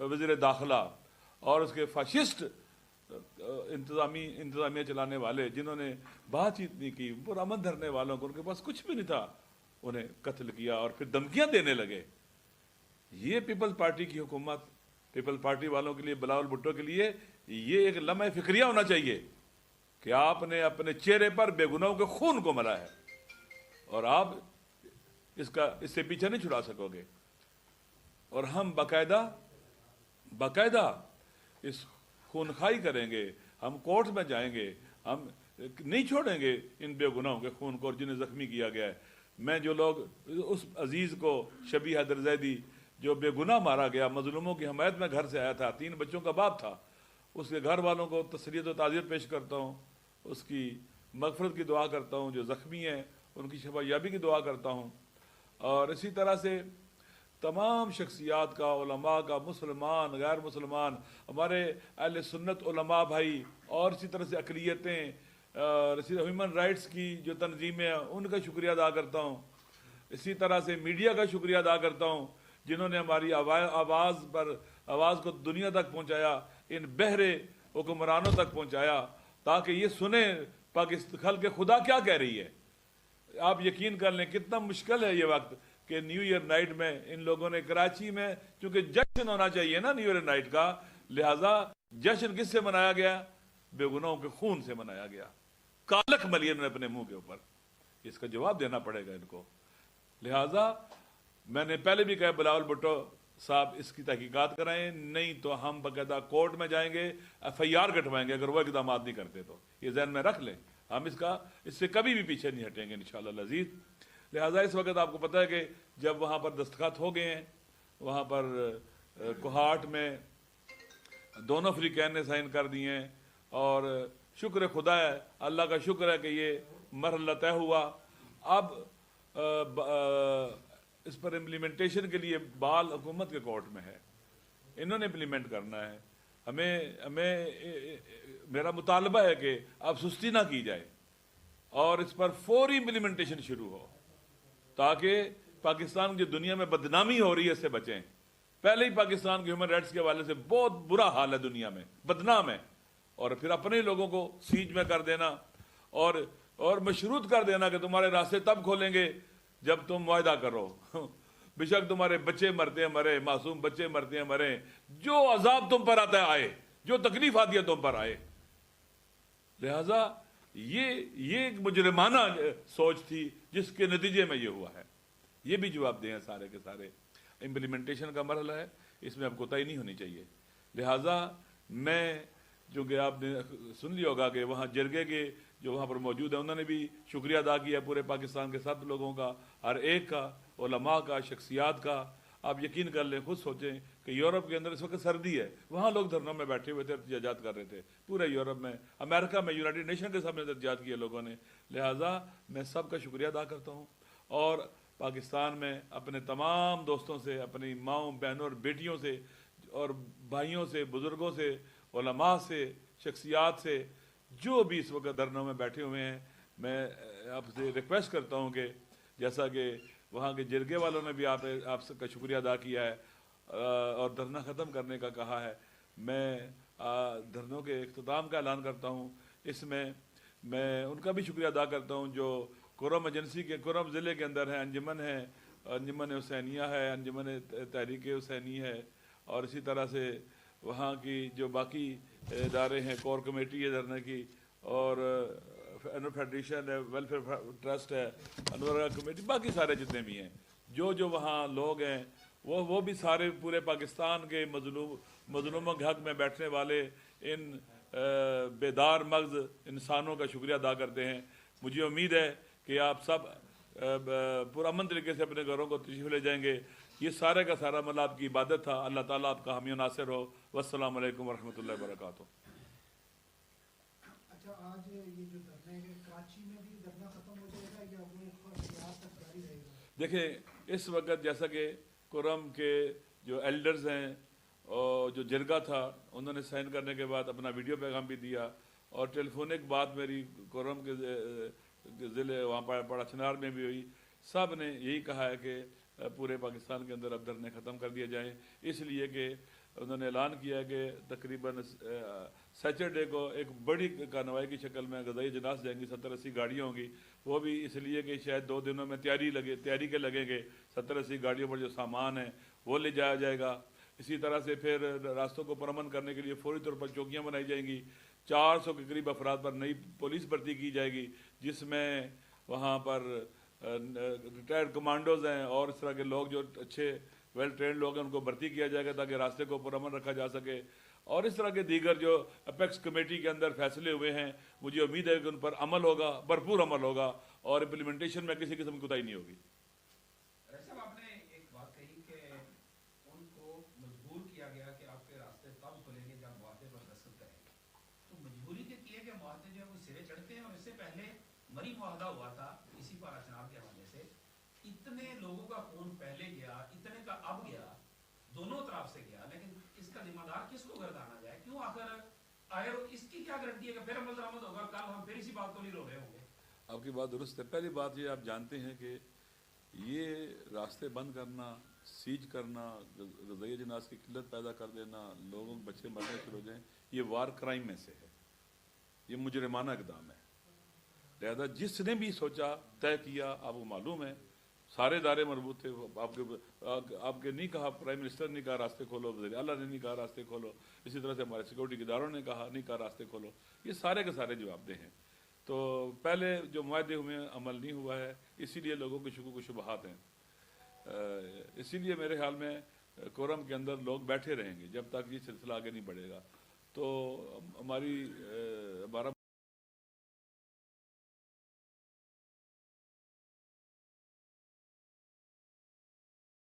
वज़ीर दाखिला और उसके फाशिस्ट इंतज़ामिया चलाने वाले जिन्होंने बातचीत नहीं की, पुरअमन धरने वालों को, उनके पास कुछ भी नहीं था, उन्हें कत्ल किया और फिर धमकियां देने लगे। ये पीपल्स पार्टी की हुकूमत, पीपल्स पार्टी वालों के लिए, बिलावल भुट्टो के लिए ये एक लम्हा फिक्रिया होना चाहिए कि आपने अपने चेहरे पर बेगुनाहों के खून को मला है और आप इससे पीछे नहीं छुड़ा सकोगे। और हम बाकायदा इस खूनखाई करेंगे, हम कोर्ट में जाएंगे, हम नहीं छोड़ेंगे इन बेगुनाहों के खून को और जिन्हें जख्मी किया गया है। मैं जो लोग उस अजीज़ को, शबी हैदर जैदी जो बेगुनाह मारा गया, मजलूमों की हमायत में घर से आया था, 3 बच्चों का बाप था, उसके घर वालों को तसलियत और ताज़ियत पेश करता हूँ, उसकी मग़फ़िरत की दुआ करता हूँ। जो ज़ख्मी हैं उनकी शफ़ायाबी की दुआ करता हूँ। और इसी तरह से तमाम शख्सियात का, उलमा का, मुसलमान, गैर मुसलमान, हमारे अहले सुन्नत उलमा भाई और इसी तरह से अक़लियतें और इसी ह्यूमन राइट्स की जो तंजीमें हैं उनका शुक्रिया अदा करता हूँ। इसी तरह से मीडिया का शुक्रिया अदा करता हूँ जिन्होंने हमारी आवाज़ को दुनिया तक पहुँचाया, इन बहरे हुक्मरानों तक पहुँचाया ताकि ये सुने पाकिस्तान खल के खुदा क्या कह रही है। आप यकीन कर लें कितना मुश्किल है ये वक्त कि न्यू ईयर नाइट में इन लोगों ने कराची में, चूंकि जश्न होना चाहिए ना न्यू ईयर नाइट का, लिहाजा जश्न किससे मनाया गया? बेगुनाहों के खून से मनाया गया। कालक मली इन्होंने अपने मुंह के ऊपर, इसका जवाब देना पड़ेगा इनको। लिहाजा मैंने पहले भी कहा, बिलावल भुट्टो साहब इसकी तहकीकात कराएं, नहीं तो हम बाकायदा कोर्ट में जाएंगे, FIR कटवाएंगे अगर वो इकदाम नहीं करते तो। ये जहन में रख लें, हम इससे कभी भी पीछे नहीं हटेंगे इंशाअल्लाह अज़ीज़। लिहाजा इस वक्त आपको पता है कि जब वहाँ पर दस्तखत हो गए हैं, वहाँ पर कोहाट में दोनों अफ्रीकैन ने साइन कर दिए हैं और शुक्र खुदा है, अल्लाह का शुक्र है कि ये मरहला तय हुआ। अब इस पर इम्प्लीमेंटेशन के लिए बाल हुकूमत के कोर्ट में है, इन्होंने इम्प्लीमेंट करना है। मेरा मुतालबा है कि अब सुस्ती ना की जाए और इस पर फौरी इम्प्लीमेंटेशन शुरू हो ताकि पाकिस्तान की दुनिया में बदनामी हो रही है इससे बचें। पहले ही पाकिस्तान के ह्यूमन राइट्स के हवाले से बहुत बुरा हाल है, दुनिया में बदनाम है, और फिर अपने लोगों को सीज में कर देना और मशरूत कर देना कि तुम्हारे रास्ते तब खोलेंगे जब तुम वायदा करो। बेशक तुम्हारे बच्चे मरते हैं मरे, मासूम बच्चे मरते हैं मरे, जो अजाब तुम पर आता है आए, जो तकलीफ आती है तुम पर आए। लिहाजा ये एक मुजरिमाना सोच थी जिसके नतीजे में ये हुआ है। ये भी जवाब दें सारे के सारे। इम्प्लीमेंटेशन का मरहला है, इसमें अब कोताही नहीं होनी चाहिए। लिहाजा मैं, जो कि आपने सुन लिया होगा कि वहाँ जरगे के जो वहाँ पर मौजूद है उन्होंने भी शुक्रिया अदा किया पूरे पाकिस्तान के सब लोगों का, हर एक का, उलमा का, शख्सियात का। आप यकीन कर लें, खुद सोचें कि यूरोप के अंदर इस वक्त सर्दी है, वहाँ लोग धरनों में बैठे हुए थे, एहतजाजात कर रहे थे। पूरे यूरोप में, अमेरिका में, यूनाइटेड नेशन के सामने एहतजाज किए लोगों ने। लिहाजा मैं सबका शुक्रिया अदा करता हूँ और पाकिस्तान में अपने तमाम दोस्तों से, अपनी माँओं, बहनों और बेटियों से और भाइयों से, बुज़ुर्गों से, उलमा से, शख्सियात से, जो भी इस वक्त धरनों में बैठे हुए हैं, मैं आपसे रिक्वेस्ट करता हूँ कि जैसा कि वहाँ के जिरगे वालों ने भी आप सबका शुक्रिया अदा किया है और धरना ख़त्म करने का कहा है, मैं धरनों के इख्तिताम का ऐलान करता हूँ। इसमें मैं उनका भी शुक्रिया अदा करता हूँ जो कुरम एजेंसी के, कुरम ज़िले के अंदर है, अंजुमन हुसैनिया है, अंजुमन तहरीक हुसैनी है, और इसी तरह से वहाँ की जो बाकी इदारे हैं, कोर कमेटी है धरने की, और अनवर फेडरेशन है, वेलफेयर ट्रस्ट है, अनवर कमेटी, बाकी सारे जितने भी हैं, जो वहाँ लोग हैं वो भी सारे पूरे पाकिस्तान के मजलूमों के हक़ में बैठने वाले इन बेदार मग़ज़ इंसानों का शुक्रिया अदा करते हैं। मुझे उम्मीद है कि आप सब पुरअमन तरीके से अपने घरों को तशरीफ़ ले जाएंगे। ये सारे का सारा मतलब आपकी इबादत था। अल्लाह ताला आपका हामी और नासिर हो। वस्सलामु अलैकुम वरहमतुल्लाहि वबरकातुहू। अच्छा, आज ये जो धरने के कराची में भी धरना खत्म हो जाएगा या वो यहाँ तक जारी रहेगा? देखें, इस वक्त जैसा कि कुरम के जो एल्डर्स हैं और जो जिरगा था, उन्होंने साइन करने के बाद अपना वीडियो पैगाम भी दिया और टेलीफोनिक बात मेरी कुरम के ज़िले वहाँ पर पड़ाचनार में भी हुई। सब ने यही कहा है कि पूरे पाकिस्तान के अंदर अब धरने ख़त्म कर दिए जाएँ, इसलिए कि انہوں نے اعلان کیا ہے کہ تقریباً سیچرڈے کو ایک بڑی کارروائی کی شکل میں غذائی اجناس جائیں گی، 70-80 گاڑیاں ہوں گی. وہ بھی اس لیے کہ شاید 2 دنوں میں تیاری کے لگیں گے. 70-80 گاڑیوں پر جو سامان ہے وہ لے جایا جائے گا. اسی طرح سے پھر راستوں کو پرامن کرنے کے لیے فوری طور پر چوکیاں بنائی جائیں گی. 400 کے قریب افراد پر نئی پولیس بھرتی کی جائے گی، جس میں وہاں پر ریٹائرڈ کمانڈوز ہیں اور اس طرح کے لوگ جو اچھے ویل ٹرینڈ لوگ ہیں ان کو بھرتی کیا جائے گا تاکہ راستے کو پرامن رکھا جا سکے. اور اس طرح کے دیگر جو اپیکس کمیٹی کے اندر فیصلے ہوئے ہیں، مجھے امید ہے کہ ان پر عمل ہوگا، بھرپور عمل ہوگا اور امپلیمنٹیشن میں کسی قسم کی کوتاہی نہیں ہوگی. صاحب آپ نے ایک بات کہی کہ ان کو مجبور کیا گیا کہ آپ کے راستے تب کھلیں گے جب معاہدے پر دستخط کریں گے. تو مجبوری کے کیے گئے معاہدے جو ہے وہ سرے چڑھتے ہیں، اور اس سے پہلے مری معاہدہ ہوا تھا اسی پارا چناب کے حوالے سے. اتنے لوگوں کا خون پہلے گیا، اتنے کا اب گیا، دونوں طرف سے گیا، لیکن اس کا ذمہ دار کس کو گردانا جائے؟ کیوں آخر آئے؟ اس کی کیا گارنٹی ہے کہ پھر عمل درآمد ہوگا؟ کل ہم پھر اسی بات کو نہیں رو رہے ہوں گے. آپ کی بات درست ہے. پہلی بات یہ آپ جانتے ہیں کہ یہ راستے بند کرنا، سیج کرنا، غذائی اجناس کی قلت پیدا کر دینا، لوگوں کے بچے مرنے شروع ہو جائیں، یہ وار کرائم میں سے ہے، یہ مجرمانہ اقدام ہے. لہذا جس نے بھی سوچا، طے کیا، آپ کو معلوم ہے سارے ادارے مربوط تھے. آپ کے نہیں کہا، پرائم منسٹر نے کہا راستے کھولو، وزیر اعلیٰ نے نہیں کہا راستے کھولو، اسی طرح سے ہمارے سیکورٹی کے اداروں نے کہا نہیں کہا راستے کھولو. یہ سارے کے سارے جواب دہ ہیں. تو پہلے جو معاہدے ہوئے ہیں عمل نہیں ہوا ہے، اسی لیے لوگوں کے شکوک و شبہات ہیں. اسی لیے میرے خیال میں کورم کے اندر لوگ بیٹھے رہیں گے جب تک یہ سلسلہ آگے نہیں بڑھے گا. تو ہمارا